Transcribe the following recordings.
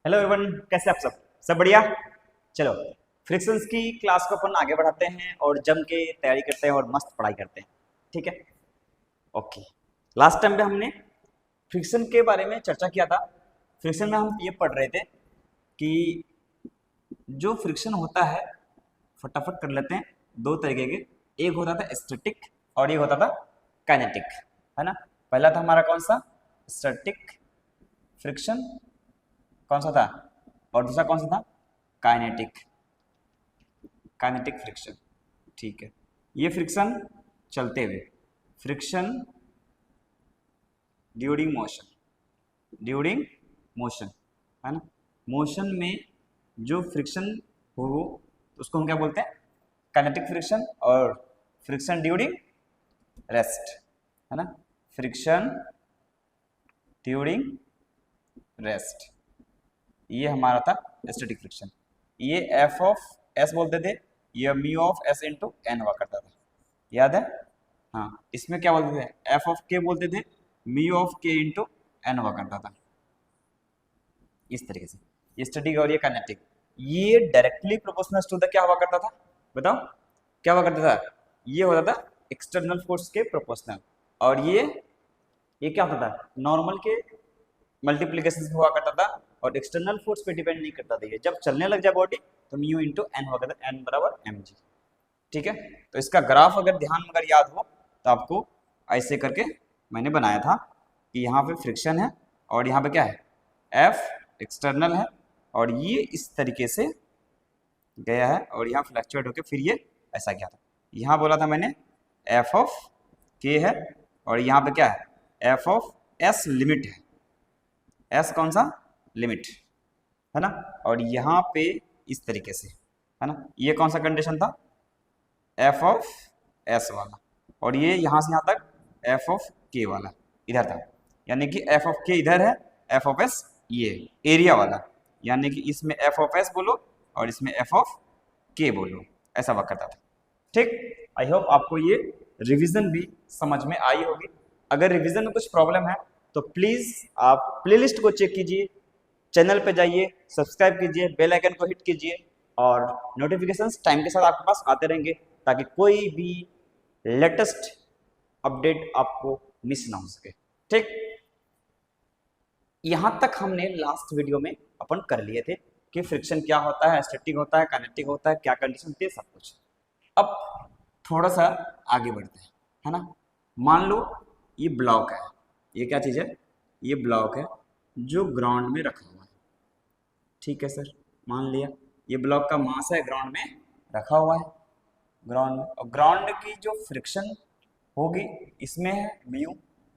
Hello everyone, कैसे आप सब बढ़िया। चलो, फ्रिक्शंस की क्लास को अपन आगे बढ़ाते हैं और जम के तैयारी करते हैं और मस्त पढ़ाई करते हैं। ठीक है, ओके। लास्ट टाइम पे हमने फ्रिक्शन के बारे में चर्चा किया था। फ्रिक्शन में हम ये पढ़ रहे थे कि जो फ्रिक्शन होता है, फटाफट कर लेते हैं, दो तरीके के। एक होता था स्टैटिक और एक होता था काइनेटिक, है ना। पहला था हमारा कौन सा, स्टैटिक फ्रिक्शन, कौन सा था, और दूसरा कौन सा था, काइनेटिक, काइनेटिक फ्रिक्शन। ठीक है, ये फ्रिक्शन चलते हुए, friction during motion, during motion, है ना। मोशन में जो फ्रिक्शन हो उसको हम क्या बोलते हैं, काइनेटिक फ्रिक्शन। और फ्रिक्शन ड्यूरिंग रेस्ट, है ना, फ्रिक्शन ड्यूरिंग रेस्ट, ये हमारा था स्टैटिक फ्रिक्शन। ये एफ ऑफ एस बोलते थे, ये mu of S into N हुआ करता था, याद है। हाँ, इसमें क्या बोलते थे, एफ ऑफ के बोलते थे, म्यू ऑफ के इंटू एन हुआ करता था। इस तरीके से ये स्टैटिक और ये काइनेटिक, ये डायरेक्टली प्रोपोर्शनल टू द क्या हुआ करता था, बताओ क्या हुआ करता था। ये होता था एक्सटर्नल फोर्स के प्रोपोर्शनल, और ये क्या होता था, नॉर्मल के मल्टीप्लीकेशन हुआ करता था, और एक्सटर्नल फोर्स पे डिपेंड नहीं करता था। ये जब चलने लग जाए बॉडी तो म्यू इंटू एन हुआ करता, एन बराबर एम जी। ठीक है, तो इसका ग्राफ अगर ध्यान में अगर याद हो तो आपको ऐसे करके मैंने बनाया था कि यहाँ पे फ्रिक्शन है और यहाँ पे क्या है, एफ एक्सटर्नल है, और ये इस तरीके से गया है और यहाँ फ्लैक्चुएट होकर फिर ये ऐसा गया था। यहाँ बोला था मैंने एफ ऑफ के है, और यहाँ पे क्या है, एफ ऑफ एस लिमिट है, एस कौन सा, लिमिट, है ना। और यहाँ पे इस तरीके से, है ना, ये कौन सा कंडीशन था, एफ ऑफ एस वाला, और ये यहाँ से यहाँ तक एफ ऑफ के वाला इधर था, यानी कि एफ ऑफ के इधर है, एफ ऑफ एस ये एरिया वाला, यानी कि इसमें एफ ऑफ एस बोलो और इसमें एफ ऑफ के बोलो, ऐसा वर्क करता था। ठीक, आई होप आपको ये रिवीजन भी समझ में आई होगी। अगर रिवीजन में कुछ प्रॉब्लम है तो प्लीज आप प्लेलिस्ट को चेक कीजिए, चैनल पे जाइए, सब्सक्राइब कीजिए, बेल आइकन को हिट कीजिए, और नोटिफिकेशंस टाइम के साथ आपके पास आते रहेंगे ताकि कोई भी लेटेस्ट अपडेट आपको मिस ना हो सके। ठीक, यहां तक हमने लास्ट वीडियो में अपन कर लिए थे कि फ्रिक्शन क्या होता है, स्टैटिक होता है, काइनेटिक होता है, क्या कंडीशन थे, सब कुछ। अब थोड़ा सा आगे बढ़ते हैं, है ना। मान लो ये ब्लॉक है, ये क्या चीज है, ये ब्लॉक है जो ग्राउंड में रखा हुआ है। ठीक है सर, मान लिया ये ब्लॉक का मास है, ग्राउंड में रखा हुआ है, ग्राउंड में, और ग्राउंड की जो फ्रिक्शन होगी इसमें है म्यू,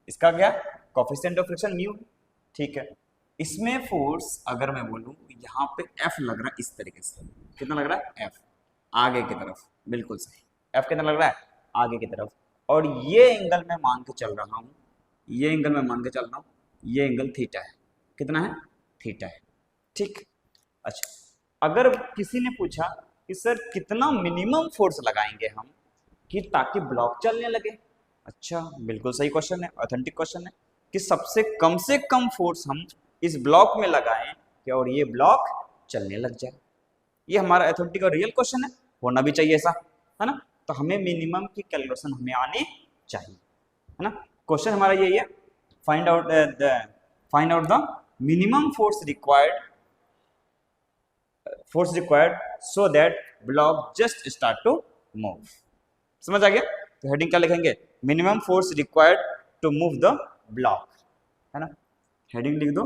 इसका क्या, कोफिशिएंट ऑफ फ्रिक्शन म्यू। ठीक है, इसमें फोर्स अगर मैं बोलूं यहाँ पे एफ लग रहा है, इस तरीके से कितना लग रहा है, एफ आगे की तरफ, बिल्कुल सही, एफ कितना लग रहा है, आगे की तरफ। और ये एंगल मैं मान के चल रहा हूँ, ये एंगल मैं मान के चल रहा हूँ, ये एंगल थीटा है, कितना है, थीटा है। ठीक, अच्छा, अगर किसी ने पूछा कि सर कितना मिनिमम फोर्स लगाएंगे हम कि ताकि ब्लॉक चलने लगे, अच्छा बिल्कुल सही क्वेश्चन है, ऑथेंटिक क्वेश्चन है कि सबसे कम से कम फोर्स हम इस ब्लॉक में लगाएं कि और ये ब्लॉक चलने लग जाए। ये हमारा ऑथेंटिक और रियल क्वेश्चन है, होना भी चाहिए ऐसा, है ना। तो हमें मिनिमम की कैलकुलेशन हमें आनी चाहिए, है ना। क्वेश्चन हमारा यही है, find out the minimum force required so that block just start to move. समझ आ गया, तो हेडिंग क्या लिखेंगे, minimum force required to move the block, है ना। हेडिंग लिख दो,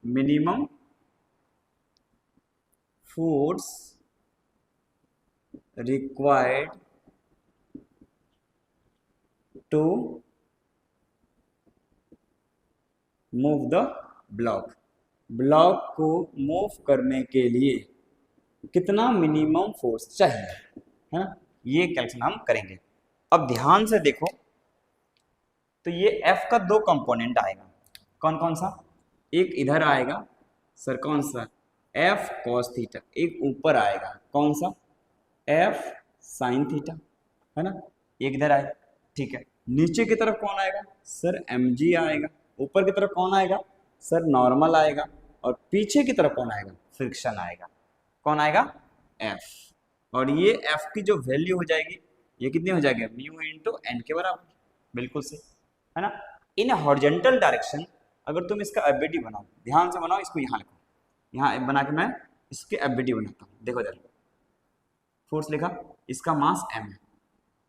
minimum force required to move the block, block को मूव करने के लिए कितना मिनिमम फोर्स चाहिए, है ना, ये कैलकुलेशन हम करेंगे। अब ध्यान से देखो, तो ये F का दो कंपोनेंट आएगा, कौन कौन सा, एक इधर आएगा सर, कौन सा, F cos थीटा, एक ऊपर आएगा कौन सा, F sin थीटा, है ना, एक इधर आएगा। ठीक है, नीचे की तरफ कौन आएगा सर, mg आएगा, ऊपर की तरफ कौन आएगा सर, नॉर्मल आएगा, और पीछे की तरफ कौन आएगा, फ्रिक्शन आएगा। कौन आएगा, एफ। और ये एफ की जो वैल्यू हो जाएगी ये कितनी हो जाएगी, म्यू इंटू एन के बराबर। बिल्कुल सही है ना। इन हॉरिजॉन्टल डायरेक्शन अगर तुम इसका एफबीटी बनाओ, ध्यान से बनाओ, इसको यहाँ लिखो, यहाँ बना के मैं इसके एफबीटी बनाता हूँ। देखो इधर फोर्स लिखा, इसका मास एम है,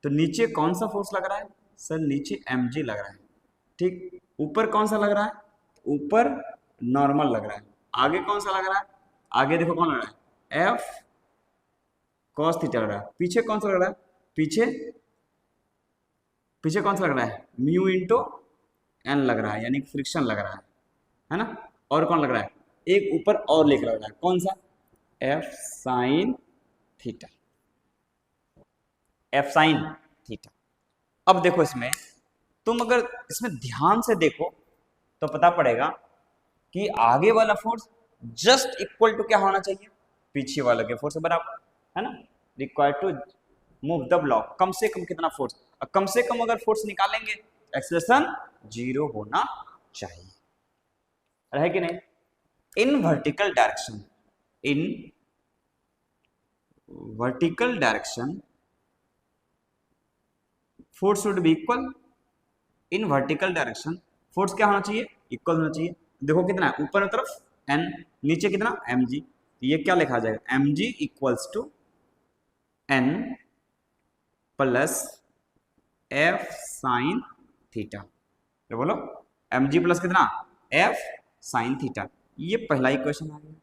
तो नीचे कौन सा फोर्स लग रहा है सर, नीचे mg लग रहा है। ठीक, ऊपर कौन सा लग रहा है, ऊपर नॉर्मल लग रहा है। आगे कौन सा लग रहा है, आगे देखो कौन लग रहा है, एफ कॉस थीटा लग रहा है। पीछे कौन सा लग रहा है, पीछे पीछे कौन सा लग रहा है, म्यू इंटू एन लग रहा है, यानी फ्रिक्शन लग रहा है ना। और कौन लग रहा है, एक ऊपर और लेकर लग रहा है, कौन सा, F sine theta, F sine theta. अब देखो इसमें तुम अगर इसमें ध्यान से देखो तो पता पड़ेगा कि आगे वाला फोर्स जस्ट इक्वल टू क्या होना चाहिए, पीछे वाले के फोर्स के बराबर, है ना। Required to move the block, कम से कम कितना फोर्स, कम से कम अगर फोर्स निकालेंगे एक्सेलरेशन 0 होना चाहिए, है कि नहीं। In vertical direction, in vertical direction force should be equal, in vertical direction force क्या होना चाहिए, इक्वल होना चाहिए। देखो कितना है, ऊपर की तरफ n, नीचे कितना mg, ये क्या लिखा जाएगा, mg equals to n plus f sine theta. तो बोलो mg प्लस कितना, f साइन थीटा। ये पहला इक्वेशन आ गया,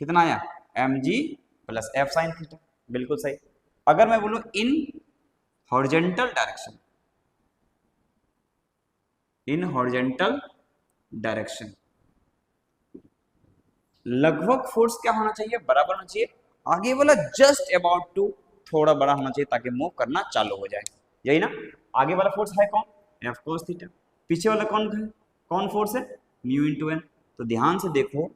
कितना आया, mg plus f sine theta, बिल्कुल सही। अगर मैं बोलूं in horizontal direction, in horizontal direction लगभग फोर्स क्या होना चाहिए, बराबर होना चाहिए, आगे वाला जस्ट अबाउट टू थोड़ा बड़ा होना चाहिए ताकि मूव करना चालू हो जाए, यही ना। आगे वाला फोर्स है कौन, एफ कोस थीटा, पीछे वाला कौन है, कौन फोर्स है, म्यू इंटू एन। तो ध्यान से देखो,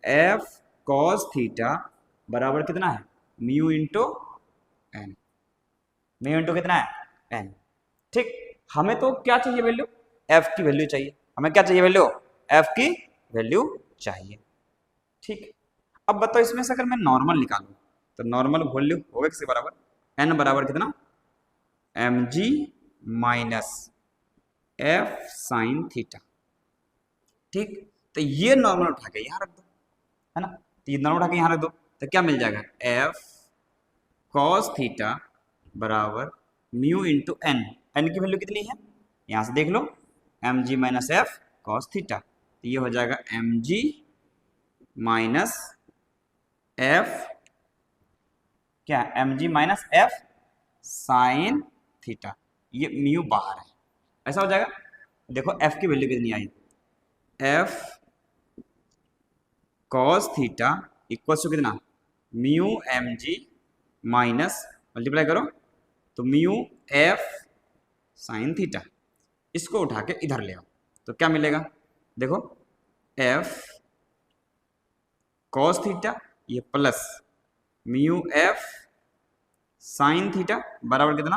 एफ कॉस थीटा बराबर कितना है, mu into N, mu into कितना है, एन। ठीक, हमें तो क्या चाहिए वैल्यू, एफ की वैल्यू चाहिए, हमें क्या चाहिए वैल्यू, एफ की वैल्यू चाहिए। ठीक, अब बताओ इसमें से अगर मैं नॉर्मल निकालूं तो नॉर्मल वैल्यू होगा किसके बराबर, एन बराबर कितना, M G minus F sine theta. ठीक, तो ये नॉर्मल उठा के यहाँ रख दो, है ना, तो ये नॉर्मल उठा के यहाँ रख दो, तो क्या मिल जाएगा, एफ कॉस थीटा बराबर म्यू इंटू एन, एन की वैल्यू कितनी है, यहाँ से देख लो, M G minus F cos theta, तो ये हो जाएगा एम जी माइनस एफ, क्या, M G minus F sine theta, ये म्यू बाहर है, ऐसा हो जाएगा। देखो एफ की वैल्यू कितनी आई, F cos theta equal to कितना, mu M G minus, multiply करो तो म्यू एफ साइन थीटा, इसको उठा के इधर ले आओ तो क्या मिलेगा, देखो एफ कॉस थीटा ये plus mu F sine theta बराबर कितना,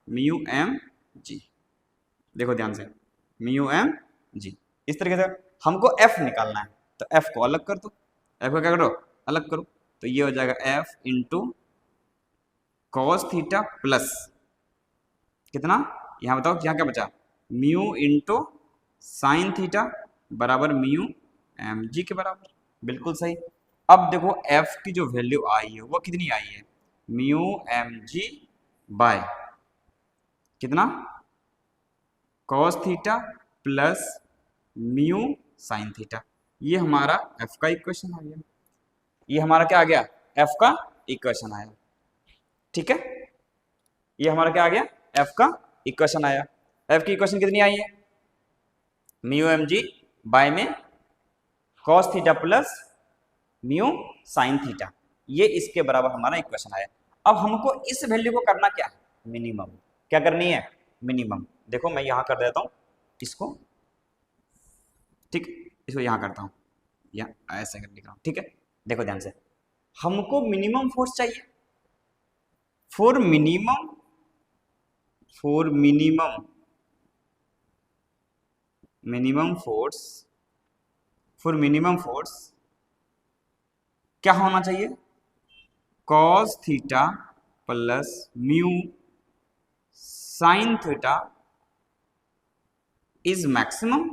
म्यू एम जी। देखो ध्यान से, म्यू एम जी, इस तरीके से हमको एफ निकालना है, तो एफ को अलग कर दो, एफ को क्या करो, अलग करो, तो ये हो जाएगा F into cos theta plus कितना, यहाँ बताओ यहाँ क्या बचा, म्यू इंटू साइन थीटा बराबर म्यू एम जी के बराबर, बिल्कुल सही। अब देखो एफ की जो वैल्यू आई है वो कितनी आई है, म्यू एम जी बाय कितना, cos theta plus mu sign theta, ये हमारा एफ का इक्वेशन आ गया, ये हमारा क्या आ गया, एफ का इक्वेशन आया। ठीक है, ये हमारा क्या आ गया, एफ का इक्वेशन आया। एफ की इक्वेशन कितनी आई है, म्यू एम जी बाय में cos theta plus mu sign theta, ये इसके बराबर हमारा इक्वेशन आया। अब हमको इस वैल्यू को करना क्या है, मिनिमम, क्या करनी है, मिनिमम। देखो मैं यहां कर देता हूं इसको, ठीक, इसको यहां करता हूं, या ऐसे कर लिख रहा हूं, ठीक है। देखो ध्यान से, हमको मिनिमम फोर्स चाहिए, for minimum, for minimum, minimum force for minimum force क्या होना चाहिए, cos theta plus mu sign theta is maximum.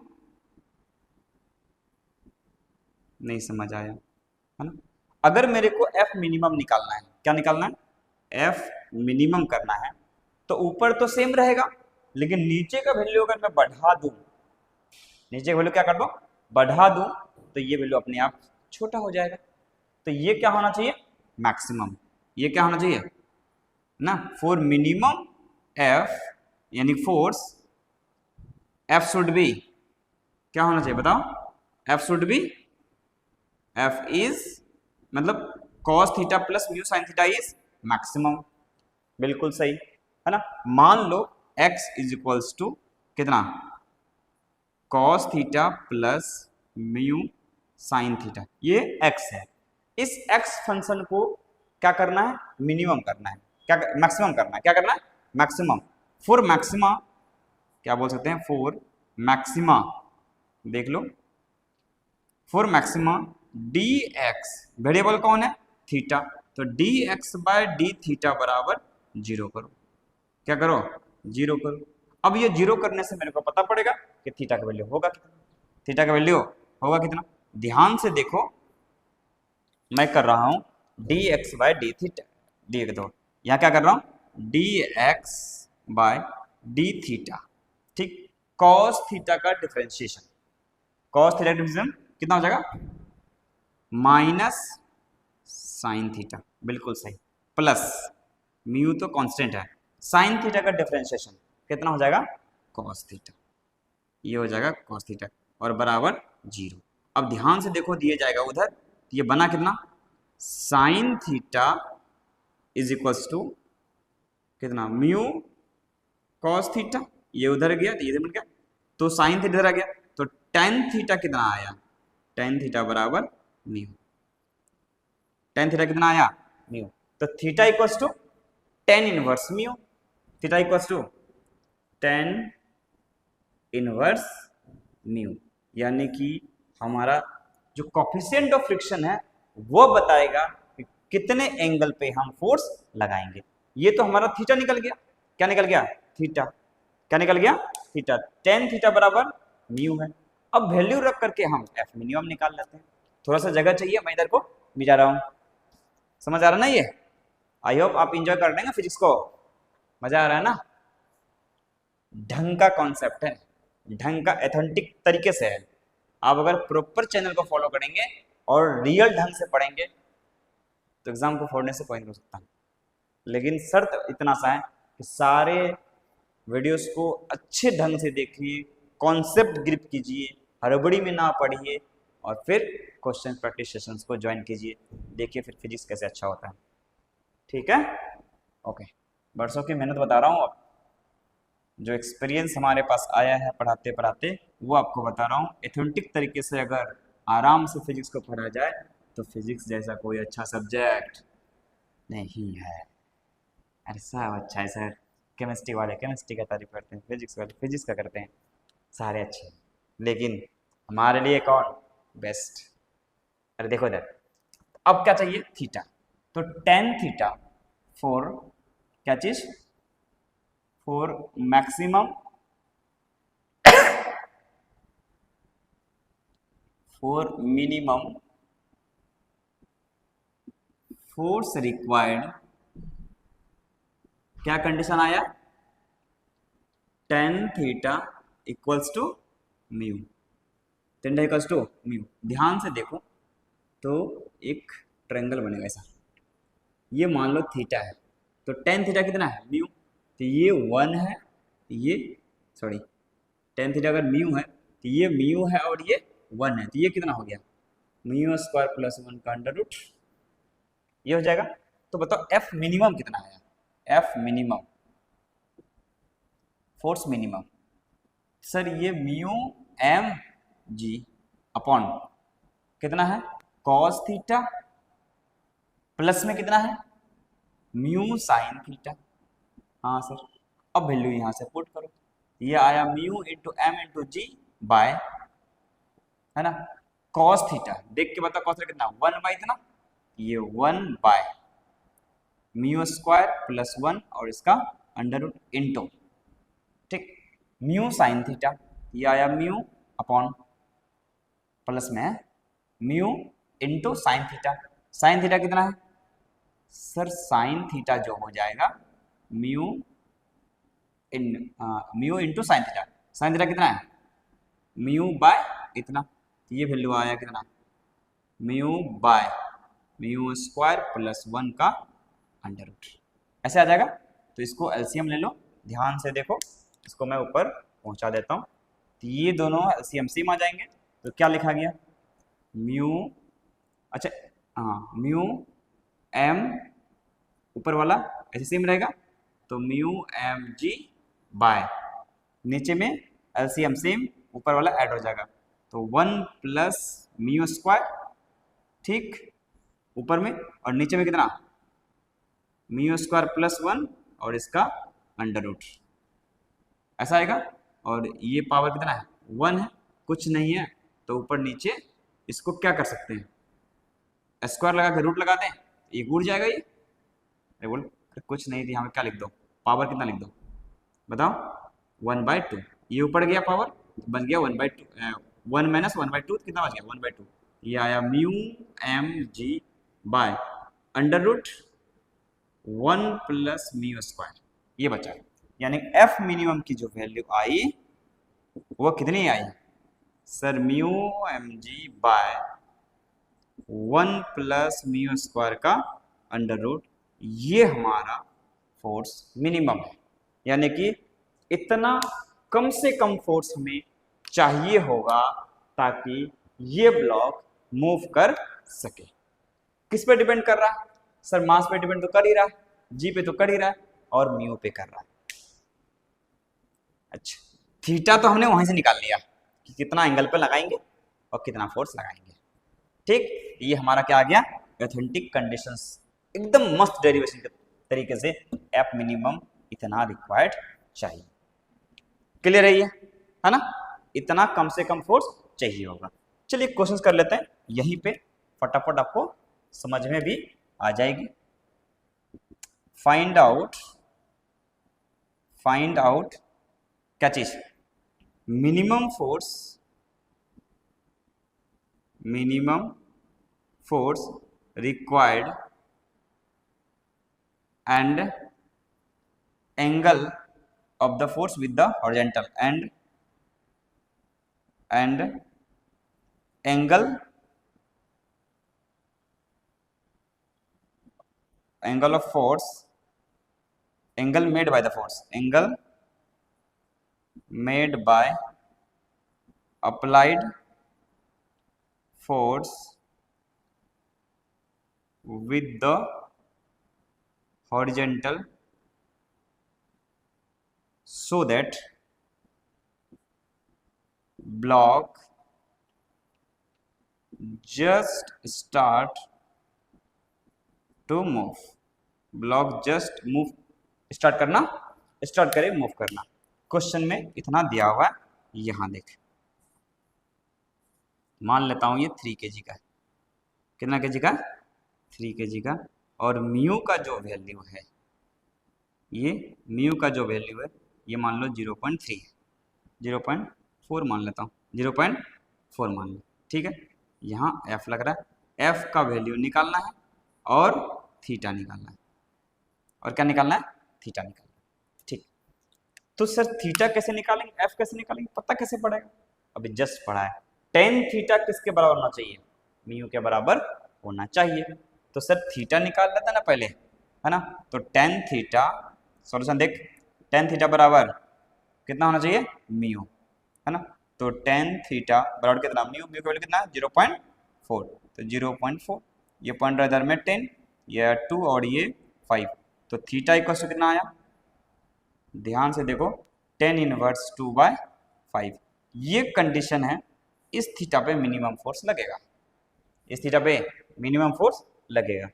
नहीं समझ आया है ना। अगर मेरे को एफ मिनिमम निकालना है, क्या निकालना है, एफ मिनिमम करना है, तो ऊपर तो सेम रहेगा, लेकिन नीचे का वैल्यू अगर मैं बढ़ा दूं, नीचे का वैल्यू क्या कर दो, बढ़ा दूं, तो ये वैल्यू अपने आप छोटा हो जाएगा। तो ये क्या होना चाहिए, मैक्सिमम। ये क्या होना चाहिए ना, फॉर मिनिमम एफ यानी फोर्स एफ शुड बी, क्या होना चाहिए बताओ, F should be, F is मतलब cos theta plus mu sign theta is maximum. बिल्कुल सही है ना। मान लो x इज इक्वल्स टू कितना, cos theta plus mu sign theta, ये x है। इस x फंक्शन को क्या करना है, मिनिमम करना है, क्या मैक्सिमम करना है, क्या करना है, मैक्सिमम। फॉर मैक्सिमा क्या बोल सकते हैं, फॉर मैक्सिमा देख लो, for maxima D X, variable कौन है, थीटा, तो D X by D theta बराबर जीरो करो, क्या करो, जीरो करो। अब ये जीरो करने से मेरे को पता पड़ेगा कि थीटा का वैल्यू होगा कितना, थीटा का वैल्यू होगा कितना। ध्यान से देखो, मैं कर रहा हूं D X by D theta, D दो, यहाँ क्या कर रहा हूं, D X by D theta, ठीक, कॉस थीटा का डिफरेंशिएशन, कॉस थीटा का डिफरेंशिएशन कितना हो जाएगा, माइनस साइन थीटा, बिल्कुल सही, प्लस म्यू तो कांस्टेंट है, साइन थीटा का डिफरेंशिएशन कितना हो जाएगा, कॉस थीटा, ये हो जाएगा कॉस थीटा और बराबर जीरो। अब ध्यान से देखो, दिए जाएगा उधर, तो ये बना कितना, sine theta is equals to कितना, म्यू कॉस थीटा, ये उधर गया तो ये मिल गया, तो साइन थीटा इधर आ गया, तो टेन थीटा कितना आया, टेन थीटा बराबर म्यू, टेन थीटा कितना आया, म्यू, तो theta equals to tan inverse mu, theta equals to tan inverse mu, यानी कि हमारा जो कॉफिशिएंट ऑफ फ्रिक्शन है वो बताएगा कि कितने एंगल पे हम फोर्स लगाएंगे। ये तो हमारा थीटा निकल गया, क्या निकल गया, थीटा, क्या निकल गया, थीटा, टेन थीटा बराबर म्यू है। अब वैल्यू रख करके हम एफ मिनिमम निकाल लेते हैं, थोड़ा सा जगह चाहिए, मैं इधर को भी जा रहा हूँ, समझ आ रहा ना, ये आई होप आप इंजॉय कर रहे हैं फिजिक्स को, मजा आ रहा है ना। ढंग का कॉन्सेप्ट है, ढंग का एथेंटिक तरीके से है। आप अगर प्रॉपर चैनल को फॉलो करेंगे और रियल ढंग से पढ़ेंगे तो एग्जाम को फोड़ने से कोई नहीं हो सकता, लेकिन शर्त इतना सा है कि सारे वीडियोस को अच्छे ढंग से देखिए, कॉन्सेप्ट ग्रिप कीजिए, हड़बड़ी में ना पढ़िए, और फिर क्वेश्चन प्रैक्टिस सेशंस को ज्वाइन कीजिए, देखिए फिर फिजिक्स कैसे अच्छा होता है, ठीक है, ओके। बरसों की मेहनत बता रहा हूँ, अब जो एक्सपीरियंस हमारे पास आया है पढ़ाते पढ़ाते वो आपको बता रहा हूँ। एथेंटिक तरीके से अगर आराम से फिजिक्स को पढ़ा जाए तो फिजिक्स जैसा कोई अच्छा सब्जेक्ट नहीं है। अरे सब अच्छा है सर, केमिस्ट्री वाले केमिस्ट्री का तारीफ करते हैं, फिजिक्स वाले फिजिक्स का करते हैं, सारे अच्छे हैं, लेकिन हमारे लिए कौन बेस्ट। अरे देखो इधर, अब क्या चाहिए, थीटा, तो टेन थीटा फॉर क्या चीज, for maximum for minimum force required, क्या कंडीशन आया, tan theta equals to mu, tan theta equals to mu. ध्यान से देखो तो एक ट्रायंगल बनेगा ऐसा, ये मान लो थीटा है, तो टेन थीटा कितना है, म्यू, तो ये वन है, ये सॉरी टेन थीटा अगर म्यू है तो ये म्यू है और ये वन है, तो ये कितना हो गया, म्यू स्क्वायर प्लस वन का अंडर रूट, ये हो जाएगा। तो बताओ एफ मिनिमम कितना आया, F minimum force minimum, sir ये म्यू एम जी अपॉन कितना है, कॉस थीटा प्लस में कितना है, म्यू साइन थीटा, हाँ सर। अब वैल्यू यहां से पुट करो, ये आया म्यू इंटू एम इंटू जी बाय, है ना, कॉस थीटा, देख के बता कॉस थीटा कितना, 1 बाय इतना, ये 1 बाय म्यू स्क्वायर प्लस 1 और इसका अंडर रूट इंटू, ठीक, म्यू साइन थीटा, ये आया म्यू अपॉन प्लस में mu into sine theta. Sine theta कितना है सर, साइन थीटा जो हो जाएगा mu mu into sine theta. Sine theta कितना है, म्यू बाय इतना, ये वैल्यू आया कितना, mu by mu square plus 1 का अंडर रूट, ऐसे आ जाएगा। तो इसको एलसीएम ले लो, ध्यान से देखो, इसको मैं ऊपर पहुंचा देता हूँ, तो ये दोनों एलसीएम सेम आ जाएंगे। तो क्या लिखा गया, म्यू, अच्छा हाँ, म्यू एम ऊपर वाला ऐसे सेम रहेगा, तो म्यू एम जी बाय नीचे में एलसीएम सेम, ऊपर वाला ऐड हो जाएगा, तो 1 प्लस म्यू स्क्वायर, ठीक, ऊपर में, और नीचे में कितना, म्यू स्क्वायर प्लस 1 और इसका अंडर रूट, ऐसा आएगा। और ये पावर कितना है, 1 है, कुछ नहीं है, तो ऊपर नीचे इसको क्या कर सकते हैं, स्क्वायर लगा के रूट लगा दें, ये उड़ जाएगा। ये अरे बोल कुछ नहीं थी, यहाँ पे क्या लिख दो, पावर कितना लिख दो बताओ, 1/2, ये ऊपर गया पावर, बन गया 1/2, 1 माइनस 1/2 कितना बच गया, 1/2, ये आया mu M G by under root 1 plus mu square, ये बचा। यानी एफ मिनिमम की जो वैल्यू आई वो कितनी आई sir, mu M G by 1 plus mu square का अंडर रूट, ये हमारा फोर्स मिनिमम है। यानी कि इतना कम से कम फोर्स हमें चाहिए होगा ताकि ये ब्लॉक मूव कर सके। किस पे डिपेंड कर रहा है सर, मास पे डिपेंड तो कर ही रहा है, जी पे तो कर ही रहा है, और म्यू पे कर रहा है। अच्छा, थीटा तो हमने वहीं से निकाल लिया कि कितना एंगल पे लगाएंगे और कितना फोर्स लगाएंगे, ठीक। ये हमारा क्या आ गया, एथेंटिक कंडीशंस, एकदम मस्त डेरिवेशन के तरीके से एफ मिनिमम इतना रिक्वायर्ड चाहिए। क्लियर है ना, इतना कम से कम फोर्स चाहिए होगा। चलिए क्वेश्चंस कर लेते हैं, यहीं पे फटाफट आपको समझ में भी आ जाएगी। फाइंड आउट क्या चीज, minimum force required and angle of the force with the horizontal and angle of force, angle made by the force, angle made by applied force with the horizontal, so that block just start to move, block just move, start करना, start करे move करना। Question में इतना दिया हुआ है, यहां देख, मान लेता हूं ये 3 kg का है, कितना kg का, 3 kg का, और म्यू का जो वैल्यू है, ये म्यू का जो वैल्यू है ये मान लो 0.3 है, 0.4 मान लेता हूँ, 0.4 मान लो, ठीक है। यहाँ एफ लग रहा है, एफ का वैल्यू निकालना है और थीटा निकालना है, और क्या निकालना है, थीटा निकालना है, ठीक। तो सर थीटा कैसे निकालेंगे, एफ कैसे निकालेंगे, पता कैसे पड़ेगा, अभी जस्ट पढ़ा है, टेन थीटा किसके बराबर होना चाहिए, म्यू के बराबर होना चाहिए। तो सर थीटा निकाल लेते ना पहले, है ना, तो टेन थीटा, सॉल्यूशन देख, टेन थीटा बराबर कितना होना चाहिए, म्यू, है ना, तो टेन थीटा बराबर कितना, म्यू का वैल्यू कितना है 0.4, तो 0.4, ये पॉइंट इधर में 10, ये 2 और ये 5, तो थीटा इक्वल टू कितना आया, ध्यान से देखो, 10 इनवर्स 2/5, ये कंडीशन है, इस थीटा पे मिनिमम फोर्स लगेगा, इस थीटा पे मिनिमम फोर्स लगेगा,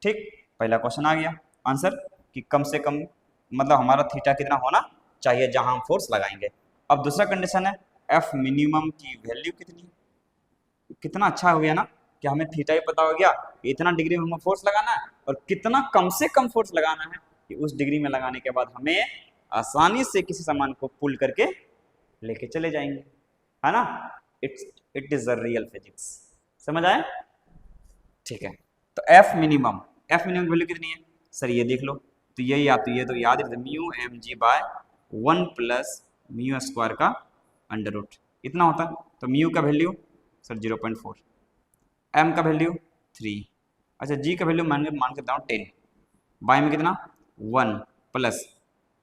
ठीक। पहला क्वेश्चन आ गया आंसर कि कम से कम मतलब हमारा थीटा कितना होना चाहिए जहां हम फोर्स लगाएंगे। अब दूसरा कंडीशन है एफ मिनिमम की वैल्यू कितनी है, कितना अच्छा हो गया ना कि हमें थीटा भी पता हो गया, इतना डिग्री में हमें फोर्स लगाना है और कितना कम से कम फोर्स लगाना है कि उस डिग्री में लगाने के बाद हमें आसानी से किसी सामान को पुल करके लेके चले जाएंगे, है ना। It is a real physics. समझ आया? ठीक है। तो एफ मिनिमम की वैल्यू कितनी है सर, ये देख लो। तो ये या तो ये तो याद रखते mu M G by 1 plus mu square का अंडर रूट इतना होता है। तो म्यू का वैल्यू सर 0.4, एम का वैल्यू 3, अच्छा जी का वैल्यू मान के बताऊँ 10, बाय में कितना 1 प्लस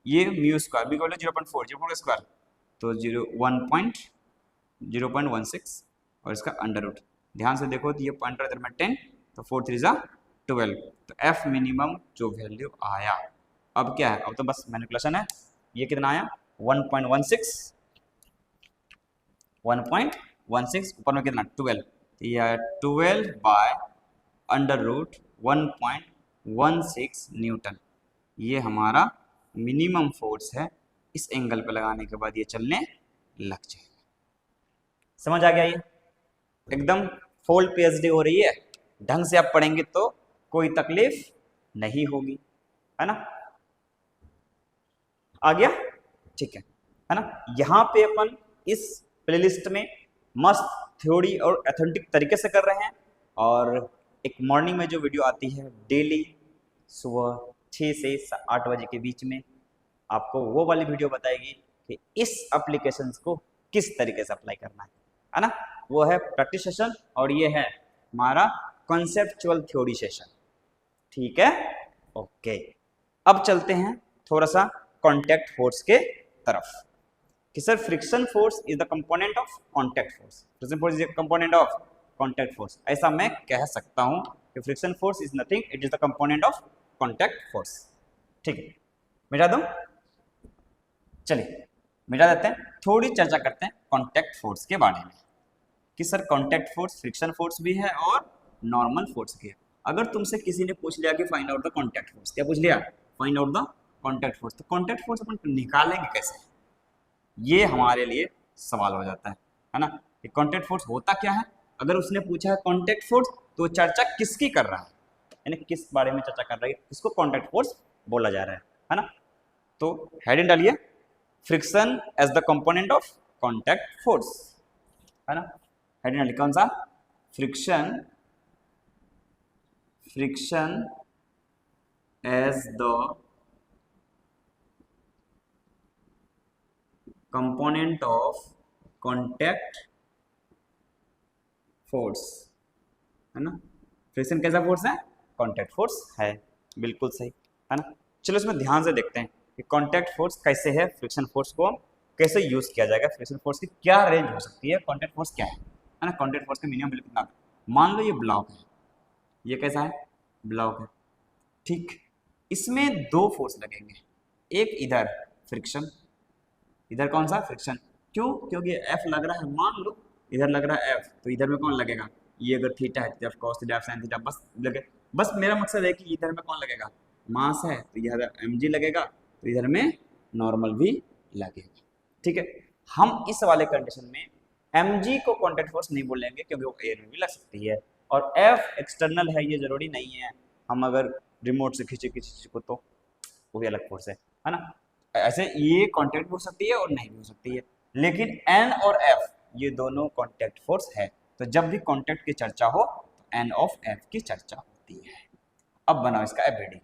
ये म्यू स्क्वायर, म्यू का वैल्यू 0.4, 0.4 स्क्वायर तो 0.16 और इसका अंडर रूट। ध्यान से देखो तो ये पॉइंट इधर में 10 तो 4 3 जा 12। तो एफ मिनिमम जो वैल्यू आया, अब क्या है, अब तो बस मैनिपुलेशन है। ये कितना आया 1.16, 1.16 ऊपर में कितना 12, तो ये 12 बाय अंडर रूट 1.16 न्यूटन। ये हमारा मिनिमम फोर्स है। इस एंगल पे लगाने के बाद ये चलने लग जाएगा। समझ आ गया? ये एकदम फुल पीएचडी हो रही है, ढंग से आप पढ़ेंगे तो कोई तकलीफ नहीं होगी, है ना। आ गया? ठीक है ना। यहाँ पे अपन इस प्लेलिस्ट में मस्त थ्योरी और ऑथेंटिक तरीके से कर रहे हैं। और एक मॉर्निंग में जो वीडियो आती है डेली सुबह 6 से 8 बजे के बीच में, आपको वो वाली वीडियो बताएगी कि इस एप्लीकेशन को किस तरीके से अप्लाई करना है ना। वो है प्रैक्टिस सेशन और ये है हमारा कॉन्सेप्चुअल थ्योरी सेशन। ठीक है, ओके। अब चलते हैं थोड़ा सा कॉन्टैक्ट फोर्स के तरफ कि sir friction force is the component of contact force, friction force is the component of contact force. ऐसा मैं कह सकता हूं कि friction force is nothing, it is the component of contact force. ठीक है, मिटा दूं? चलिए मिटा देते हैं। थोड़ी चर्चा करते हैं कॉन्टैक्ट फोर्स के बारे में कि sir contact force friction force भी है और नॉर्मल फोर्स भी है। अगर तुमसे किसी ने पूछ लिया कि find out the contact force, क्या पूछ लिया? Find out the contact force, तो कॉन्टैक्ट फोर्स अपन निकालेंगे कैसे, ये हमारे लिए सवाल हो जाता है ना। कि कॉन्टैक्ट फोर्स होता क्या है। अगर उसने पूछा है कॉन्टैक्ट फोर्स तो चर्चा किसकी कर रहा है, यानी किस बारे में चर्चा कर रही है, किसको कॉन्टैक्ट फोर्स बोला जा रहा है ना। तो हेडिंग डालिए friction as the component of contact force, है ना। हेडिंग डालिए कौन सा? Friction, friction as the component of contact force, है ना। फ्रिक्शन कैसा फोर्स है? कॉन्टैक्ट फोर्स है, बिल्कुल सही, है ना। चलो इसमें ध्यान से देखते हैं कि कॉन्टैक्ट फोर्स कैसे है, फ्रिक्शन फोर्स को कैसे यूज किया जाएगा, फ्रिक्शन फोर्स की क्या रेंज हो सकती है, कॉन्टैक्ट फोर्स क्या है ना। कॉन्टैक्ट फोर्स का मिनिमम वैल्यू कितना? मान लो ये ब्लॉक है, ये कैसा है? ब्लॉक है, ठीक। इसमें दो फोर्स लगेंगे, एक इधर फ्रिक्शन, इधर कौन सा? फ्रिक्शन। क्यों? क्योंकि एफ लग रहा है, मान लो इधर लग रहा है एफ, तो इधर में कौन लगेगा? ये अगर थीटा है तो कॉस थीटा साइन थीटा बस लगे। बस मेरा मकसद है कि इधर में कौन लगेगा? मास है तो इधर एम जी लगेगा, तो इधर में नॉर्मल भी लगेगा। ठीक है, हम इस वाले कंडीशन में एम जी को कॉन्टैक्ट फोर्स नहीं बोलेंगे क्योंकि वो एयर में भी लग सकती है, और एफ एक्सटर्नल है, ये जरूरी नहीं है। हम अगर रिमोट से खींचे किसी चीज को तो वो भी अलग फोर्स है ना। ऐसे ये कांटेक्ट हो सकती है और नहीं भी हो सकती है, लेकिन एन और एफ ये दोनों कांटेक्ट फोर्स है। तो जब भी कांटेक्ट की चर्चा हो तो एन ऑफ एफ की चर्चा होती है। अब बनाओ इसका एफबीडी,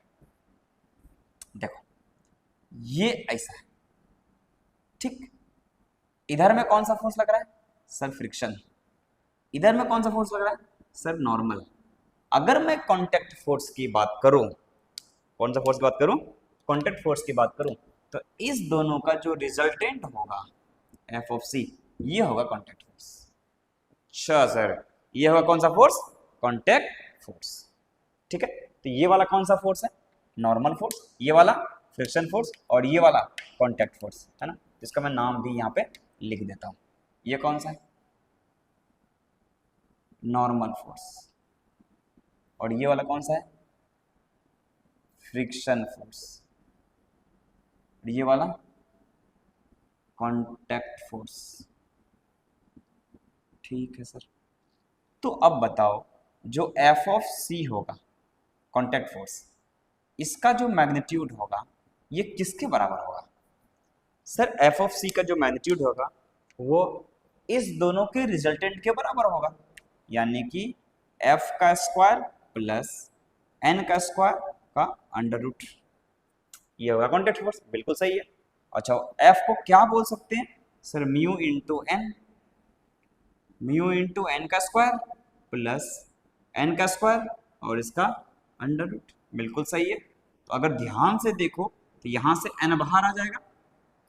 देखो ये ऐसा है, ठीक। इधर में कौन सा फोर्स लग रहा है? Sir friction. इधर में कौन सा फोर्स लग रहा है? Sir normal. अगर मैं कांटेक्ट फोर्स की बात करूं, कौन सा फोर्स की बात करूं? कांटेक्ट फोर्स की बात करूं, तो इस दोनों का जो रिजल्टेंट होगा एफ ऑफ सी, ये होगा कांटेक्ट फोर्स। अच्छा सर, ये होगा कौन सा फोर्स? Contact force. ठीक है, तो ये वाला कौन सा फोर्स है? Normal force. ये वाला फ्रिक्शन फोर्स और ये वाला कांटेक्ट फोर्स, है ना। इसका मैं नाम भी यहाँ पे लिख देता हूँ। ये कौन सा है? Normal force. और ये वाला कौन सा है? Friction force. और ये वाला कांटेक्ट फोर्स। ठीक है सर, तो अब बताओ जो एफ ऑफ सी होगा कॉन्टैक्ट फोर्स, इसका जो मैग्नीट्यूड होगा ये किसके बराबर होगा? सर एफ ऑफ सी का जो मैग्नीट्यूड होगा वो इस दोनों के रिजल्टेंट के बराबर होगा, यानी कि एफ का स्क्वायर प्लस एन का स्क्वायर का अंडर रूट, ये होगा कॉन्टैक्ट फोर्स। बिल्कुल सही है। अच्छा एफ को क्या बोल सकते हैं sir? Mu into N, mu into N का स्क्वायर प्लस एन का स्क्वायर और इसका अंडर रूट। बिल्कुल सही है। तो अगर ध्यान से देखो तो यहाँ से एन बाहर आ जाएगा,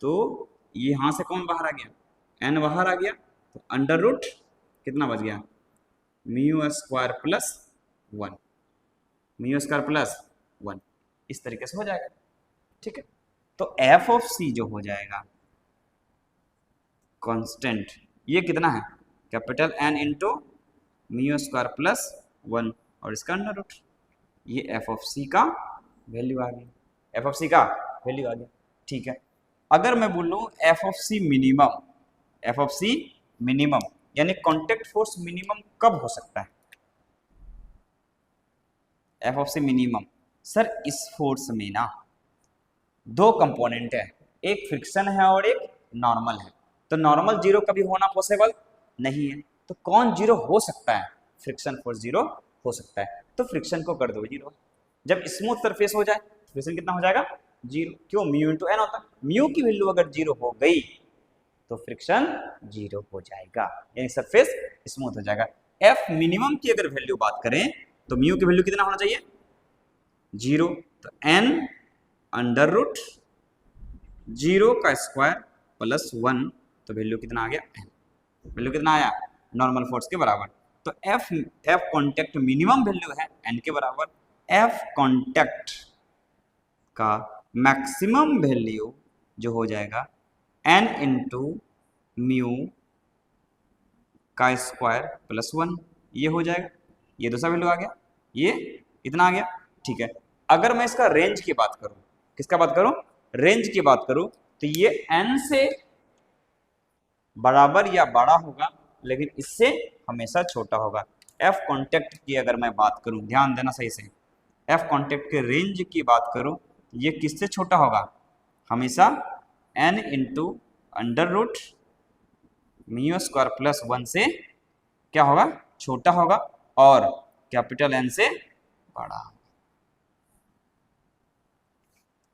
तो यहाँ से कौन बाहर आ गया? एन बाहर आ गया, तो अंडर रूट कितना बच गया? Mu square plus 1, mu square plus 1, इस तरीके से हो जाएगा। ठीक है, तो एफ ऑफ सी जो हो जाएगा कांस्टेंट, ये कितना है? Capital N into mu square plus 1 और इसका अंडर रूट, ये एफ ऑफ सी का वैल्यू आ गया, एफ ऑफ सी का वैल्यू आ गया। ठीक है, अगर मैं बोलूँ F of C minimum, F of C minimum यानी कॉन्टैक्ट फोर्स मिनिमम कब हो सकता है? F of C minimum sir इस फोर्स में ना दो कंपोनेंट है, एक फ्रिक्शन है और एक नॉर्मल है। तो नॉर्मल जीरो कभी होना पॉसिबल नहीं है, तो कौन जीरो हो सकता है? फ्रिक्शन फोर्स जीरो हो सकता है। तो फ्रिक्शन को कर दो जीरो। जब स्मूथ सरफेस हो जाए फ्रिक्शन कितना हो जाएगा? जीरो। क्यों? म्यू इंटू एन होता है, म्यू की वैल्यू अगर जीरो हो गई तो फ्रिक्शन जीरो हो जाएगा, यानी सरफेस स्मूथ हो जाएगा। एफ मिनिमम की अगर वैल्यू बात करें तो म्यू की वैल्यू कितना होना चाहिए? जीरो। तो एन अंडर रूट जीरो का स्क्वायर प्लस 1, तो वैल्यू कितना आ गया? एन। वैल्यू कितना आया? नॉर्मल फोर्स के बराबर। तो एफ कॉन्टैक्ट मिनिमम वैल्यू है एन के बराबर। एफ कॉन्टैक्ट का मैक्सिमम वैल्यू जो हो जाएगा एन इंटू म्यू का स्क्वायर प्लस 1, ये हो जाएगा। ये दूसरा वैल्यू आ गया, ये इतना आ गया। ठीक है, अगर मैं इसका रेंज की बात करूं, किसका बात करूं? रेंज की बात करूं, तो ये एन से बराबर या बड़ा होगा, लेकिन इससे हमेशा छोटा होगा। एफ कॉन्टैक्ट की अगर मैं बात करूं, ध्यान देना सही से, एफ कॉन्टैक्ट के रेंज की बात करूं, ये किससे छोटा होगा? हमेशा N into under root mu square plus 1 से क्या होगा? छोटा होगा, और कैपिटल एन से बड़ा।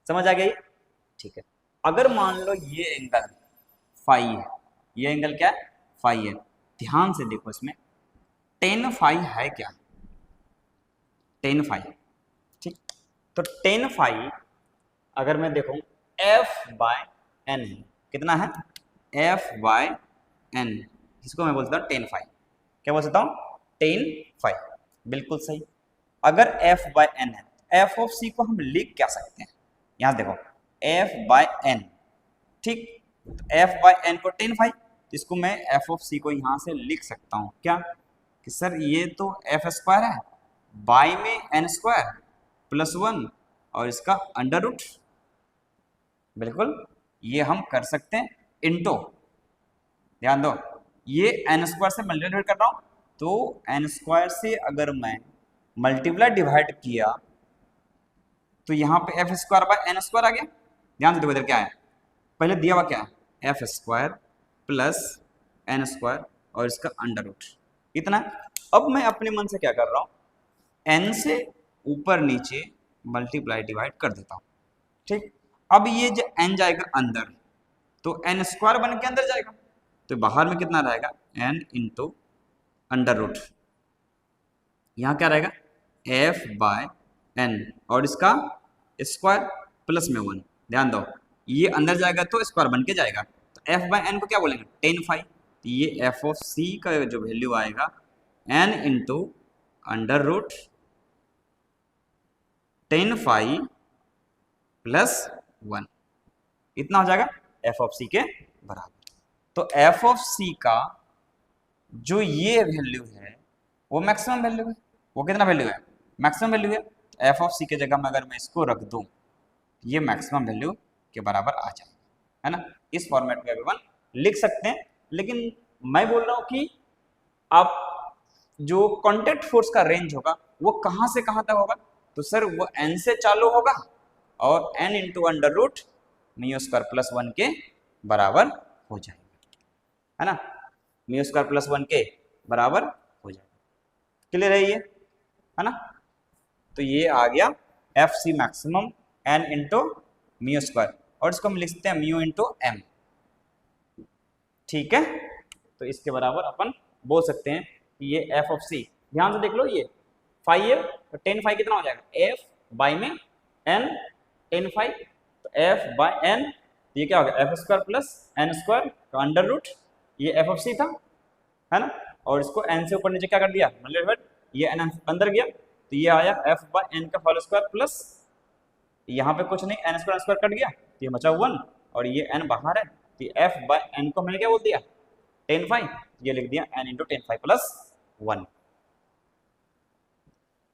समझ आ गई? ठीक है, अगर मान लो ये एंगल फाई है, ये एंगल क्या है? फाई है। ध्यान से देखो, इसमें टेन फाई है क्या? Tan phi. ठीक, तो टेन फाई अगर मैं देखूं एफ बाय एन है, कितना है? एफ बाय एन, इसको मैं बोलता हूँ टेन फाई। क्या बोल सकता हूँ? Tan phi. बिल्कुल सही। अगर एफ बाय एन है, एफ ऑफ सी को हम लिख क्या सकते हैं? यहां देखो एफ बाय एन, ठीक, तो एफ बाय एन को टेन फाई, तो इसको मैं एफ ऑफ सी को यहां से लिख सकता हूं क्या? कि सर ये तो एफ स्क्वायर है, बाय में एन स्क्वायर प्लस 1 और इसका अंडर रूट। बिल्कुल, ये हम कर सकते हैं इंटू, ध्यान दो, ये एन स्क्वायर से मल्टीप्लाई कर रहा हूं, तो एन स्क्वायर से अगर मैं मल्टीप्लाई डिवाइड किया तो यहाँ पे F square by N square आ गया। ध्यान से देखो इधर क्या है, पहले दिया हुआ क्या है? F square plus N square और इसका अंडर रूट, इतना। अब मैं अपने मन से क्या कर रहा हूँ? एन से ऊपर नीचे मल्टीप्लाई डिवाइड कर देता हूँ। ठीक, अब ये जो एन जाएगा अंदर, तो एन स्क्वायर बन के अंदर जाएगा, तो बाहर में कितना रहेगा? एन इंटू अंडर रूट, यहाँ क्या रहेगा? एफ बाय एन और इसका स्क्वायर प्लस में 1। ध्यान दो, ये अंदर जाएगा तो स्क्वायर बन के जाएगा, तो एफ बाय एन को क्या बोलेंगे? Tan phi. तो ये एफ ऑफ सी का जो वैल्यू आएगा N into under root tan phi plus 1, इतना हो जाएगा एफ ऑफ सी के बराबर। तो एफ ऑफ सी का जो ये वैल्यू है वो मैक्सिमम वैल्यू है। वो कितना वैल्यू है? मैक्सिमम वैल्यू है। एफ ऑफ सी के जगह में अगर मैं इसको रख दूं, ये मैक्सिमम वैल्यू के बराबर आ जाएगा, है ना? इस फॉर्मेट में एवरीवन लिख सकते हैं, लेकिन मैं बोल रहा हूं कि आप जो कॉन्टैक्ट फोर्स का रेंज होगा वो कहां से कहां तक होगा, तो सर वो n से चालू होगा और n into under root mu square plus 1 के बराबर हो जाएगा, है ना, म्यू स्क्वायर प्लस 1 के बराबर हो जाएगा। क्लियर है ना। तो ये आ गया F C maximum n into mu square, और इसको हम लिख सकते हैं म्यू इंटू एम। ठीक है, तो इसके बराबर अपन बोल सकते हैं कि ये एफ ऑफ सी, ध्यान से देख लो, ये फाइव है तो टेन फाइव कितना हो जाएगा, एफ बाई में एन टेन फाइव, तो एफ बाई एन, ये क्या हो गया F square plus N square का अंडर रूट, ये एफ ऑफ सी था, है ना, और इसको एन से ऊपर नीचे क्या कर दिया मतलब ये एन अंदर गया, तो ये आया एफ बाई एन का होल स्क्वायर प्लस, यहाँ पे कुछ नहीं एन स्क्वायर कट गया तो ये बचा 1, और ये एन बाहर है तो एफ बाई एन को मैंने क्या बोल दिया टेन फाइव, ये लिख दिया N into tan phi plus 1।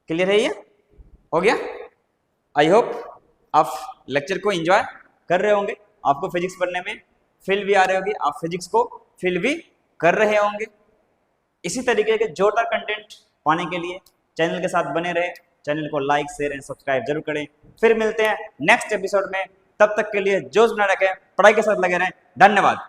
Clear है, ये हो गया। आई होप आप लेक्चर को एंजॉय कर रहे होंगे, आपको फिजिक्स पढ़ने में फील भी आ रही होगी, आप फिजिक्स को फील भी कर रहे होंगे। इसी तरीके के जोरदार कंटेंट पाने के लिए चैनल के साथ बने रहे, चैनल को लाइक शेयर एंड सब्सक्राइब जरूर करें। फिर मिलते हैं नेक्स्ट एपिसोड में, तब तक के लिए जोश बना रखें, पढ़ाई के साथ लगे रहें। धन्यवाद।